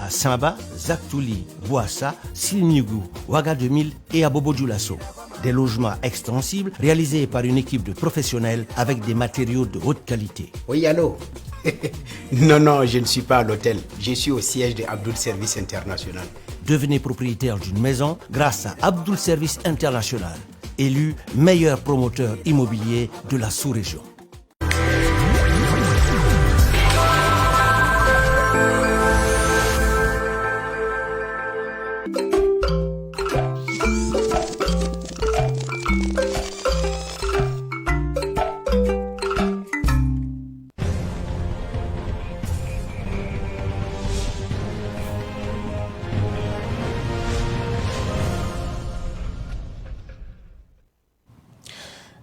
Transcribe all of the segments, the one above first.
à Samba, Zaktouli, Bouassa, Silnigou, Ouaga 2000 et à Bobo Dioulasso. Des logements extensibles réalisés par une équipe de professionnels avec des matériaux de haute qualité. Oui, allô? Non, je ne suis pas à l'hôtel. Je suis au siège de Abdul Service International. Devenez propriétaire d'une maison grâce à Abdul Service International, élu meilleur promoteur immobilier de la sous-région.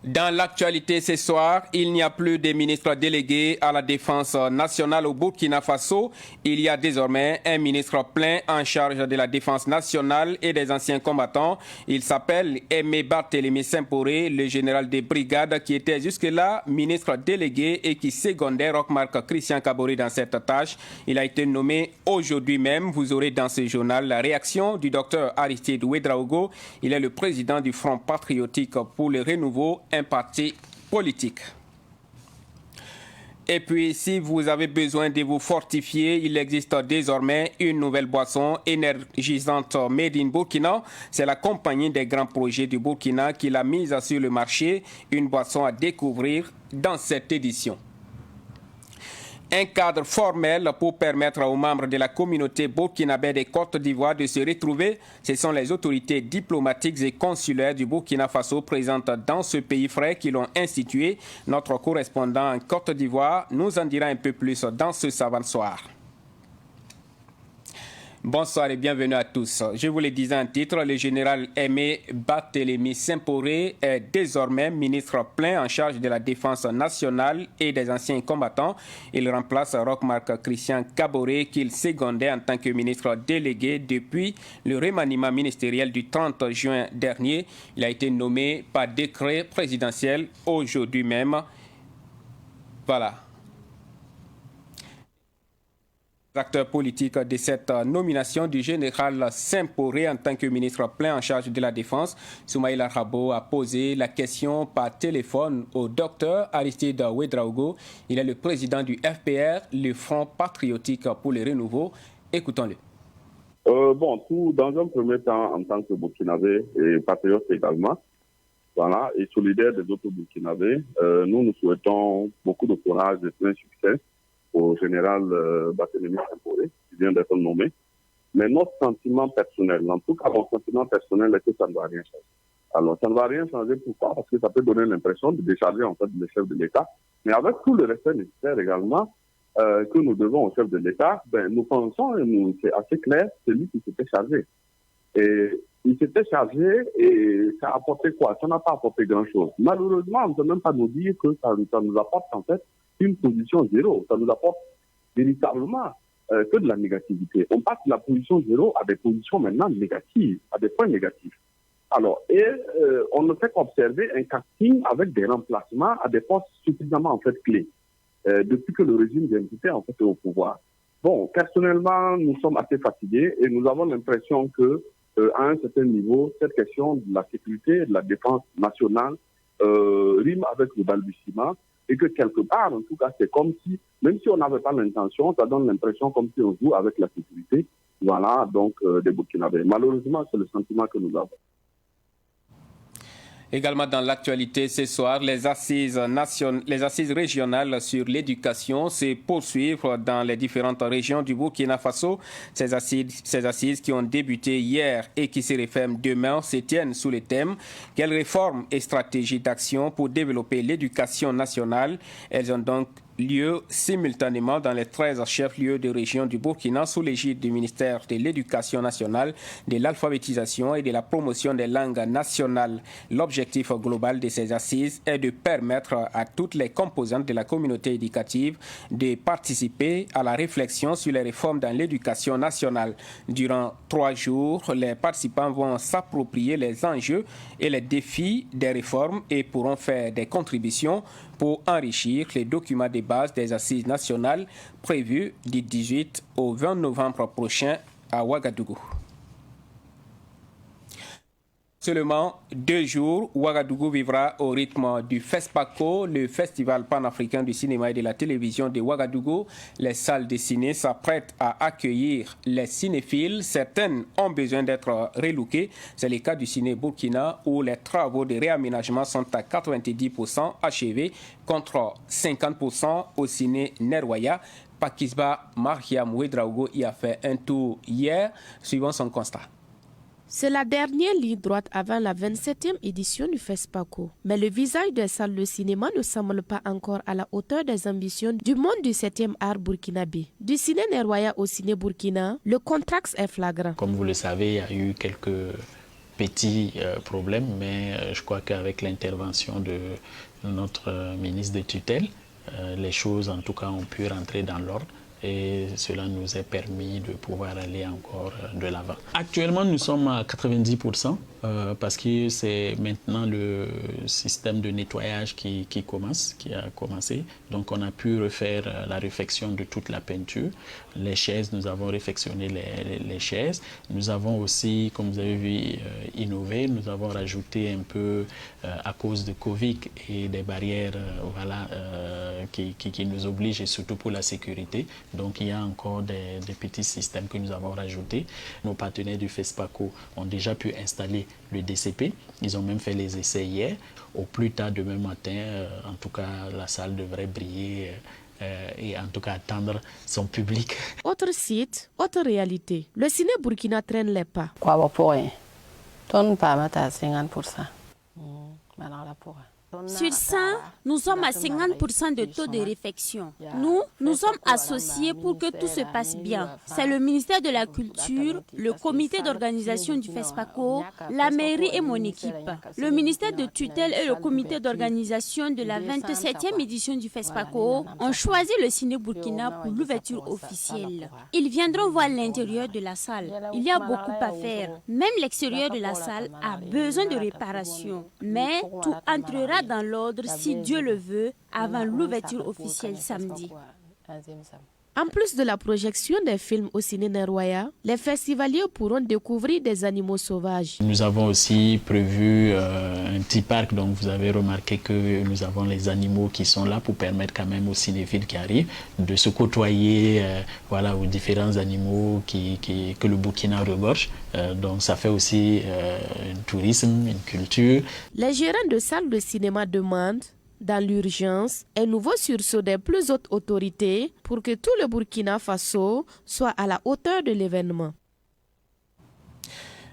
Dans l'actualité ce soir, il n'y a plus de ministre délégué à la défense nationale au Burkina Faso. Il y a désormais un ministre plein en charge de la défense nationale et des anciens combattants. Il s'appelle Aimé Barthélémy Simporé, le général des brigades qui était jusque-là ministre délégué et qui secondait Roch-Marc Christian Kaboré dans cette tâche. Il a été nommé aujourd'hui même. Vous aurez dans ce journal la réaction du docteur Aristide Ouedraogo. Il est le président du Front patriotique pour le renouveau, un parti politique. Et puis, si vous avez besoin de vous fortifier, il existe désormais une nouvelle boisson énergisante made in Burkina. C'est la compagnie des grands projets du Burkina qui l'a mise sur le marché. Une boisson à découvrir dans cette édition. Un cadre formel pour permettre aux membres de la communauté burkinabé de Côte d'Ivoire de se retrouver. Ce sont les autorités diplomatiques et consulaires du Burkina Faso présentes dans ce pays frère qui l'ont institué. Notre correspondant en Côte d'Ivoire nous en dira un peu plus dans ce savant soir. Bonsoir et bienvenue à tous. Je vous le disais en titre, le général Aimé Barthélémy Simporé est désormais ministre plein en charge de la défense nationale et des anciens combattants. Il remplace Roch-Marc Christian Kaboré qu'il secondait en tant que ministre délégué depuis le remaniement ministériel du 30 juin dernier. Il a été nommé par décret présidentiel aujourd'hui même. Voilà. Acteur politique de cette nomination du général Simporé en tant que ministre plein en charge de la Défense, Soumaïla Rabo a posé la question par téléphone au docteur Aristide Ouedraogo. Il est le président du FPR, le Front patriotique pour le renouveau. Écoutons-le. Tout dans un premier temps, en tant que Burkinabé et patriote également, voilà, et solidaire des autres Burkinabés, nous souhaitons beaucoup de courage et plein succès au général Barthélémy Simporé, qui vient d'être nommé. Mais notre sentiment personnel, en tout cas mon sentiment personnel, est que ça ne va rien changer. Alors, ça ne va rien changer, pourquoi? Parce que ça peut donner l'impression de décharger en fait le chef de l'État. Mais avec tout le respect nécessaire également que nous devons au chef de l'État, nous pensons, et c'est assez clair, c'est lui qui s'était chargé. Et il s'était chargé et ça a apporté quoi? Ça n'a pas apporté grand-chose. Malheureusement, on ne peut même pas nous dire que ça nous apporte en fait une position zéro. Ça nous apporte véritablement que de la négativité. On passe de la position zéro à des positions maintenant négatives, à des points négatifs. Alors, on ne fait qu'observer un casting avec des remplacements à des postes suffisamment en fait clés depuis que le régime d'identité en fait est au pouvoir. Bon, personnellement, nous sommes assez fatigués et nous avons l'impression que à un certain niveau, cette question de la sécurité et de la défense nationale rime avec le balbutiement. Et que quelque part, en tout cas, c'est comme si, même si on n'avait pas l'intention, ça donne l'impression comme si on joue avec la sécurité, voilà, donc des Burkinabés. Malheureusement, c'est le sentiment que nous avons. Également dans l'actualité ce soir, les assises régionales sur l'éducation se poursuivent dans les différentes régions du Burkina Faso. Ces assises qui ont débuté hier et qui se referment demain se tiennent sous le thème « Quelles réformes et stratégies d'action pour développer l'éducation nationale ?» Elles ont donc lieu simultanément dans les 13 chefs-lieux de région du Burkina sous l'égide du ministère de l'Éducation nationale, de l'alphabétisation et de la promotion des langues nationales. L'objectif global de ces assises est de permettre à toutes les composantes de la communauté éducative de participer à la réflexion sur les réformes dans l'éducation nationale. Durant 3 jours, les participants vont s'approprier les enjeux et les défis des réformes et pourront faire des contributions pour enrichir les documents de base des assises nationales prévues du 18 au 20 novembre prochain à Ouagadougou. Seulement 2 jours, Ouagadougou vivra au rythme du FESPACO, le Festival panafricain du cinéma et de la télévision de Ouagadougou. Les salles de ciné s'apprêtent à accueillir les cinéphiles. Certaines ont besoin d'être relookées. C'est le cas du ciné Burkina où les travaux de réaménagement sont à 90% achevés contre 50% au ciné Nerwaya. Pakisba Mariam Ouedraogo y a fait un tour hier, suivant son constat. C'est la dernière ligne droite avant la 27e édition du FESPACO. Mais le visage des salles de cinéma ne semble pas encore à la hauteur des ambitions du monde du 7e art burkinabé. Du ciné Nerwaya au ciné Burkina, le contraste est flagrant. Comme vous le savez, il y a eu quelques petits problèmes, mais je crois qu'avec l'intervention de notre ministre de tutelle, les choses en tout cas ont pu rentrer dans l'ordre. Et cela nous a permis de pouvoir aller encore de l'avant. Actuellement, nous sommes à 90% parce que c'est maintenant le système de nettoyage qui a commencé. Donc on a pu refaire la réfection de toute la peinture. Les chaises, nous avons réfectionné les chaises. Nous avons aussi, comme vous avez vu, innové. Nous avons rajouté un peu à cause de Covid et des barrières qui nous obligent, et surtout pour la sécurité. Donc il y a encore des petits systèmes que nous avons rajoutés. Nos partenaires du FESPACO ont déjà pu installer le DCP. Ils ont même fait les essais hier. Au plus tard demain matin, en tout cas, la salle devrait briller et en tout cas attendre son public. Autre site, autre réalité. Le ciné Burkina traîne les pas. Sur 100, nous sommes à 50% de taux de réfection. Nous sommes associés pour que tout se passe bien. C'est le ministère de la Culture, le comité d'organisation du FESPACO, la mairie et mon équipe. Le ministère de tutelle et le comité d'organisation de la 27e édition du FESPACO ont choisi le ciné Burkina pour l'ouverture officielle. Ils viendront voir l'intérieur de la salle. Il y a beaucoup à faire. Même l'extérieur de la salle a besoin de réparation. Mais tout entrera dans l'ordre, si Dieu le veut, avant l'ouverture officielle samedi. En plus de la projection des films au ciné Nerwaya, les festivaliers pourront découvrir des animaux sauvages. Nous avons aussi prévu un petit parc, donc vous avez remarqué que nous avons les animaux qui sont là pour permettre quand même aux cinéphiles qui arrivent de se côtoyer aux différents animaux que le Burkina regorge. Donc ça fait aussi un tourisme, une culture. Les gérants de salles de cinéma demandent, dans l'urgence, un nouveau sursaut des plus hautes autorités pour que tout le Burkina Faso soit à la hauteur de l'événement.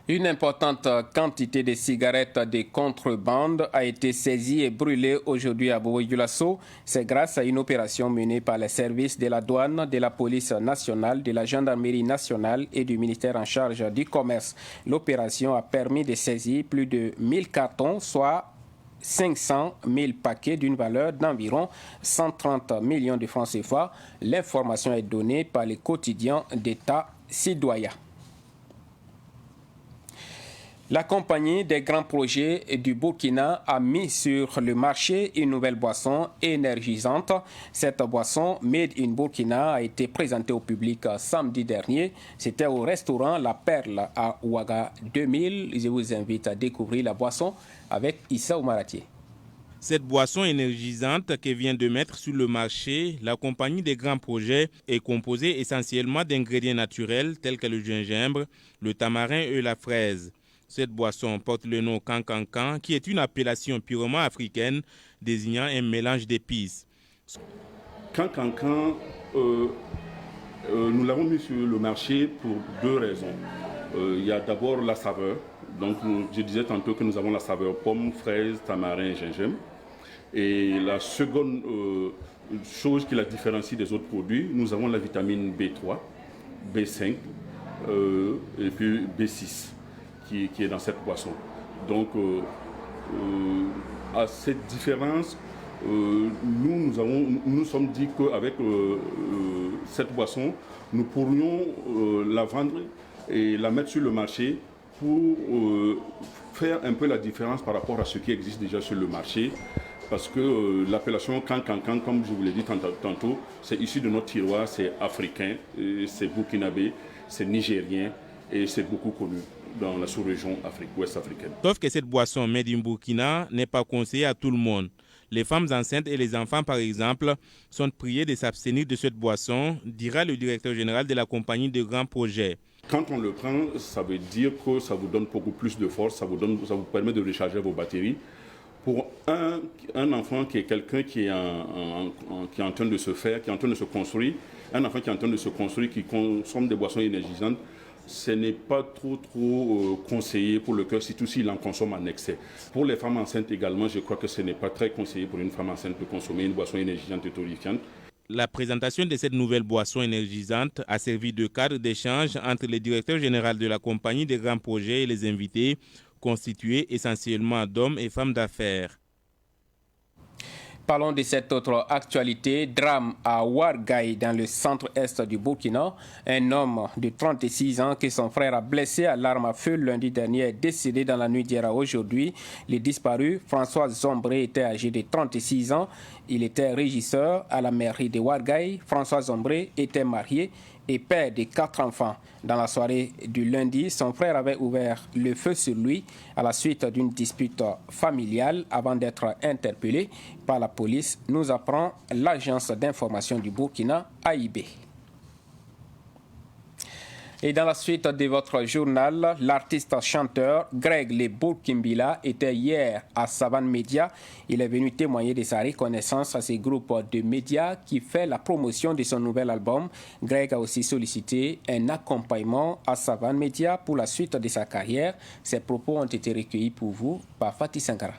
Une importante quantité de cigarettes de contrebande a été saisie et brûlée aujourd'hui à Bobo-Dioulasso. C'est grâce à une opération menée par les services de la douane, de la police nationale, de la gendarmerie nationale et du ministère en charge du commerce. L'opération a permis de saisir plus de 1000 cartons, soit 500 000 paquets d'une valeur d'environ 130 millions de francs CFA. L'information est donnée par le quotidien d'État Sidoya. La compagnie des grands projets du Burkina a mis sur le marché une nouvelle boisson énergisante. Cette boisson Made in Burkina a été présentée au public samedi dernier. C'était au restaurant La Perle à Ouaga 2000. Je vous invite à découvrir la boisson avec Issa Oumaratié. Cette boisson énergisante que vient de mettre sur le marché la compagnie des grands projets est composée essentiellement d'ingrédients naturels tels que le gingembre, le tamarin et la fraise. Cette boisson porte le nom Kankankan, qui est une appellation purement africaine désignant un mélange d'épices. Kankankan, nous l'avons mis sur le marché pour 2 raisons. Il y a d'abord la saveur. Donc, je disais tantôt que nous avons la saveur pomme, fraise, tamarin, gingembre. Et la seconde chose qui la différencie des autres produits, nous avons la vitamine B3, B5 et puis B6 qui est dans cette boisson. Donc, à cette différence, nous sommes dit qu'avec cette boisson, nous pourrions la vendre et la mettre sur le marché pour faire un peu la différence par rapport à ce qui existe déjà sur le marché. parce que l'appellation Kankankan, comme je vous l'ai dit tantôt, c'est issu de notre tiroir, c'est africain, c'est burkinabé, c'est nigérien et c'est beaucoup connu dans la sous-région ouest africaine. Sauf que cette boisson made in Burkina n'est pas conseillée à tout le monde. Les femmes enceintes et les enfants, par exemple, sont priés de s'abstenir de cette boisson, dira le directeur général de la compagnie de grands projets. Quand on le prend, ça veut dire que ça vous donne beaucoup plus de force, ça vous permet de recharger vos batteries. Pour un enfant qui est quelqu'un qui est en train de se faire, qui est en train de se construire, un enfant qui est en train de se construire, qui consomme des boissons énergisantes, ce n'est pas trop conseillé pour le cœur, surtout s'il en consomme en excès. Pour les femmes enceintes également, je crois que ce n'est pas très conseillé pour une femme enceinte de consommer une boisson énergisante et tonifiante. La présentation de cette nouvelle boisson énergisante a servi de cadre d'échange entre le directeur général de la compagnie des grands projets et les invités, constitués essentiellement d'hommes et femmes d'affaires. Parlons de cette autre actualité. Drame à Ouarglaï, dans le centre-est du Burkina. Un homme de 36 ans que son frère a blessé à l'arme à feu lundi dernier est décédé dans la nuit d'hier à aujourd'hui. Le disparu, François Zombré, était âgé de 36 ans. Il était régisseur à la mairie de Ouarglaï. François Zombré était marié et père de 4 enfants. Dans la soirée du lundi, son frère avait ouvert le feu sur lui à la suite d'une dispute familiale avant d'être interpellé par la police, nous apprend l'agence d'information du Burkina, AIB. Et dans la suite de votre journal, l'artiste-chanteur Greg Le Bourkimbila était hier à Savane Media. Il est venu témoigner de sa reconnaissance à ce groupe de médias qui fait la promotion de son nouvel album. Greg a aussi sollicité un accompagnement à Savane Media pour la suite de sa carrière. Ses propos ont été recueillis pour vous par Fatih Sankara.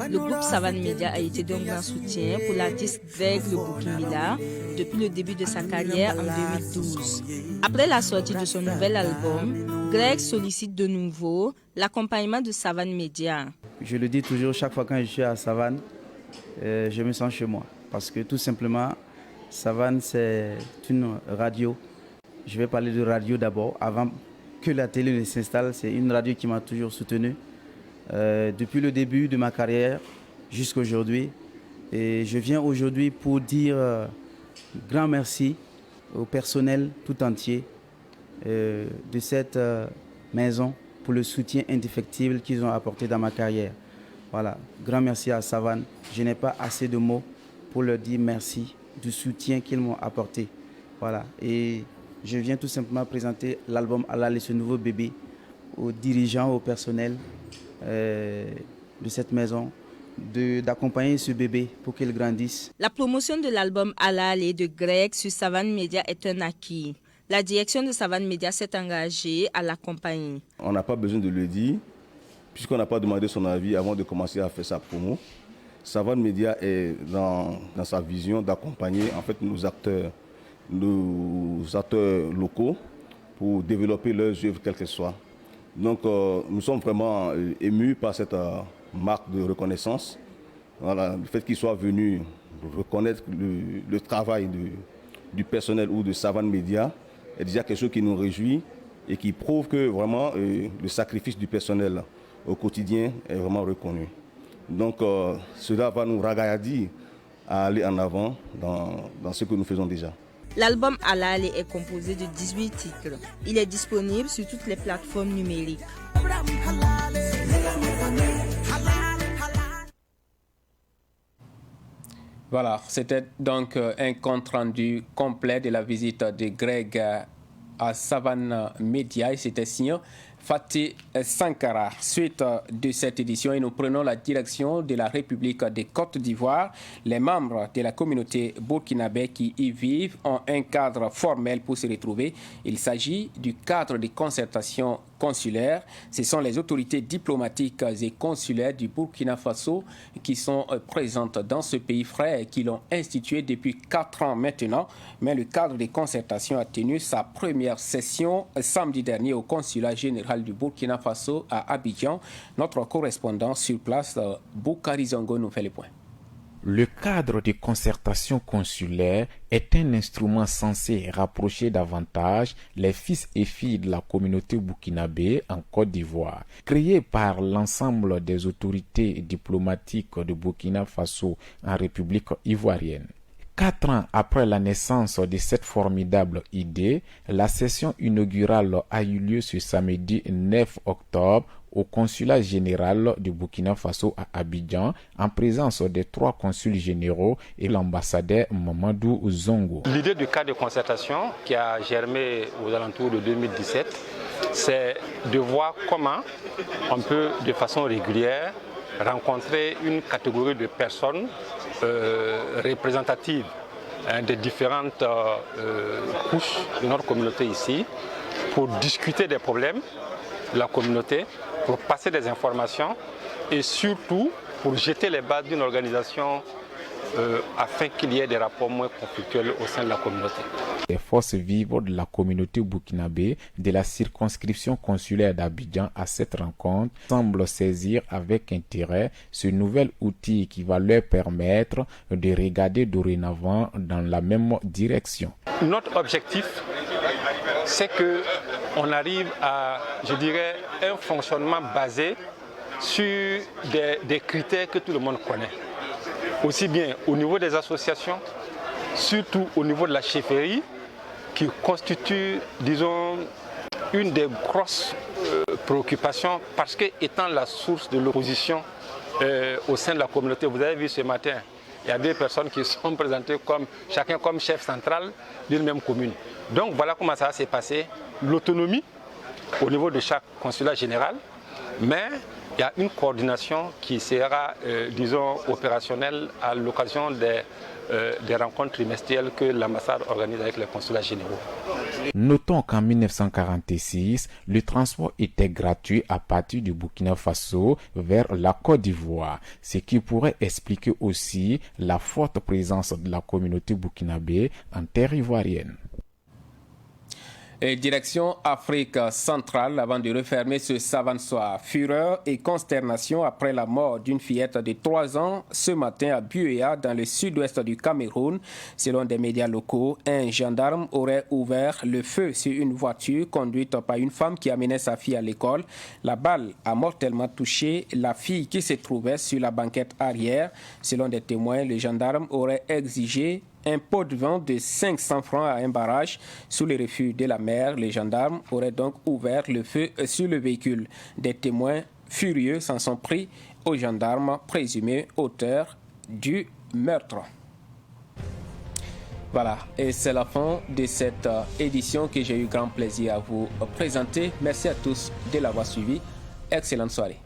Le groupe Savane Media a été d'un grand soutien pour l'artiste Greg Le Bourkimbila depuis le début de sa carrière en 2012. Après la sortie de son nouvel album, Greg sollicite de nouveau l'accompagnement de Savane Media. Je le dis toujours, chaque fois quand je suis à Savane, je me sens chez moi. Parce que tout simplement, Savane, c'est une radio. Je vais parler de radio d'abord, avant que la télé ne s'installe. C'est une radio qui m'a toujours soutenu depuis le début de ma carrière jusqu'à aujourd'hui. Et je viens aujourd'hui pour dire grand merci au personnel tout entier de cette maison pour le soutien indéfectible qu'ils ont apporté dans ma carrière. Voilà, grand merci à Savane. Je n'ai pas assez de mots pour leur dire merci du soutien qu'ils m'ont apporté. Voilà, et je viens tout simplement présenter l'album Halal et ce nouveau bébé aux dirigeants, au personnel de cette maison, d'accompagner ce bébé pour qu'il grandisse. La promotion de l'album Halal et de Greg sur Savane Media est un acquis. La direction de Savane Media s'est engagée à l'accompagner. On n'a pas besoin de le dire, puisqu'on n'a pas demandé son avis avant de commencer à faire sa promo. Savane Media est dans sa vision d'accompagner en fait nos acteurs locaux pour développer leurs œuvres quelles qu'elles soient. Donc nous sommes vraiment émus par cette marque de reconnaissance. Voilà, le fait qu'ils soient venus reconnaître le travail du personnel ou de Savane Media est déjà quelque chose qui nous réjouit et qui prouve que vraiment le sacrifice du personnel au quotidien est vraiment reconnu. Donc cela va nous ragaillardir à aller en avant dans ce que nous faisons déjà. L'album Halal est composé de 18 titres. Il est disponible sur toutes les plateformes numériques. Voilà, c'était donc un compte-rendu complet de la visite de Greg à Savane Media et c'était signé Fatih Sankara. Suite de cette édition, et nous prenons la direction de la République de Côte d'Ivoire. Les membres de la communauté burkinabé qui y vivent ont un cadre formel pour se retrouver. Il s'agit du cadre de concertation consulaire. Ce sont les autorités diplomatiques et consulaires du Burkina Faso qui sont présentes dans ce pays frère et qui l'ont institué depuis 4 ans maintenant. Mais le cadre de concertation a tenu sa première session samedi dernier au consulat général du Burkina Faso à Abidjan. Notre correspondant sur place, Boukari Zongo, nous fait le point. Le cadre de concertation consulaire est un instrument censé rapprocher davantage les fils et filles de la communauté burkinabé en Côte d'Ivoire. Créé par l'ensemble des autorités diplomatiques de Burkina Faso en République ivoirienne. 4 ans après la naissance de cette formidable idée, la session inaugurale a eu lieu ce samedi 9 octobre au consulat général du Burkina Faso à Abidjan, en présence des 3 consuls généraux et l'ambassadeur Mamadou Zongo. L'idée du cadre de concertation qui a germé aux alentours de 2017, c'est de voir comment on peut de façon régulière rencontrer une catégorie de personnes représentatives des différentes couches de notre communauté ici pour discuter des problèmes de la communauté, pour passer des informations et surtout pour jeter les bases d'une organisation afin qu'il y ait des rapports moins conflictuels au sein de la communauté. Les forces vives de la communauté burkinabé de la circonscription consulaire d'Abidjan à cette rencontre semblent saisir avec intérêt ce nouvel outil qui va leur permettre de regarder dorénavant dans la même direction. Notre objectif, c'est qu'on arrive à, je dirais, un fonctionnement basé sur des critères que tout le monde connaît. Aussi bien au niveau des associations, surtout au niveau de la chefferie, qui constitue, disons, une des grosses préoccupations, parce que étant la source de l'opposition au sein de la communauté, vous avez vu ce matin, il y a 2 personnes qui sont présentées chacun comme chef central d'une même commune. Donc voilà comment ça s'est passé, l'autonomie au niveau de chaque consulat général, mais il y a une coordination qui sera, disons, opérationnelle à l'occasion des rencontres trimestrielles que l'ambassade organise avec les consulats généraux. Notons qu'en 1946, le transport était gratuit à partir du Burkina Faso vers la Côte d'Ivoire, ce qui pourrait expliquer aussi la forte présence de la communauté burkinabé en terre ivoirienne. Et direction Afrique centrale avant de refermer ce savant soir. Fureur et consternation après la mort d'une fillette de 3 ans ce matin à Buea dans le sud-ouest du Cameroun. Selon des médias locaux, un gendarme aurait ouvert le feu sur une voiture conduite par une femme qui amenait sa fille à l'école. La balle a mortellement touché la fille qui se trouvait sur la banquette arrière. Selon des témoins, le gendarme aurait exigé un pot de vin de 500 francs à un barrage sous le refuge de la mer. Les gendarmes auraient donc ouvert le feu sur le véhicule. Des témoins furieux s'en sont pris aux gendarmes présumés auteurs du meurtre. Voilà, et c'est la fin de cette édition que j'ai eu grand plaisir à vous présenter. Merci à tous de l'avoir suivi. Excellente soirée.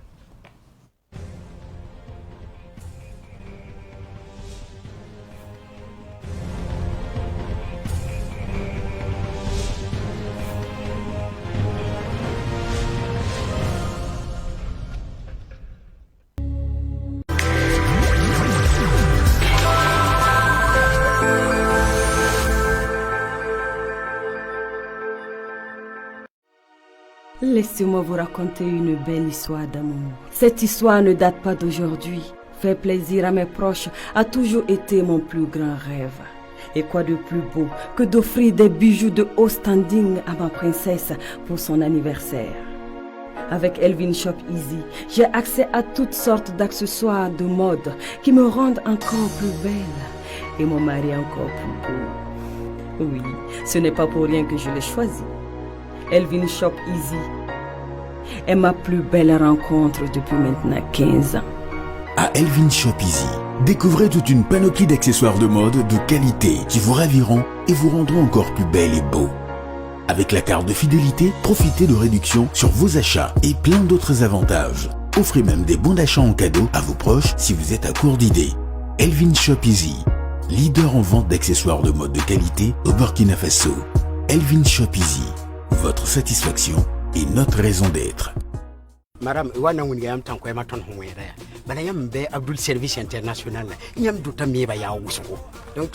Laissez-moi vous raconter une belle histoire d'amour. Cette histoire ne date pas d'aujourd'hui. Faire plaisir à mes proches a toujours été mon plus grand rêve. Et quoi de plus beau que d'offrir des bijoux de haut standing à ma princesse pour son anniversaire. Avec Elvin Shop Easy, j'ai accès à toutes sortes d'accessoires de mode qui me rendent encore plus belle et mon mari encore plus beau. Oui, ce n'est pas pour rien que je l'ai choisi. Elvin Shop Easy est ma plus belle rencontre depuis maintenant 15 ans. À Elvin Shop Easy, découvrez toute une panoplie d'accessoires de mode de qualité qui vous raviront et vous rendront encore plus belle et beau. Avec la carte de fidélité, profitez de réductions sur vos achats et plein d'autres avantages. Offrez même des bons d'achat en cadeau à vos proches si vous êtes à court d'idées. Elvin Shop Easy, leader en vente d'accessoires de mode de qualité au Burkina Faso. Elvin Shop Easy, votre satisfaction est notre raison d'être. Madame, wana wuni yam tan ko ma ton ho wera bana yam be Abdul Service International yam du tammi ba ya wusko donc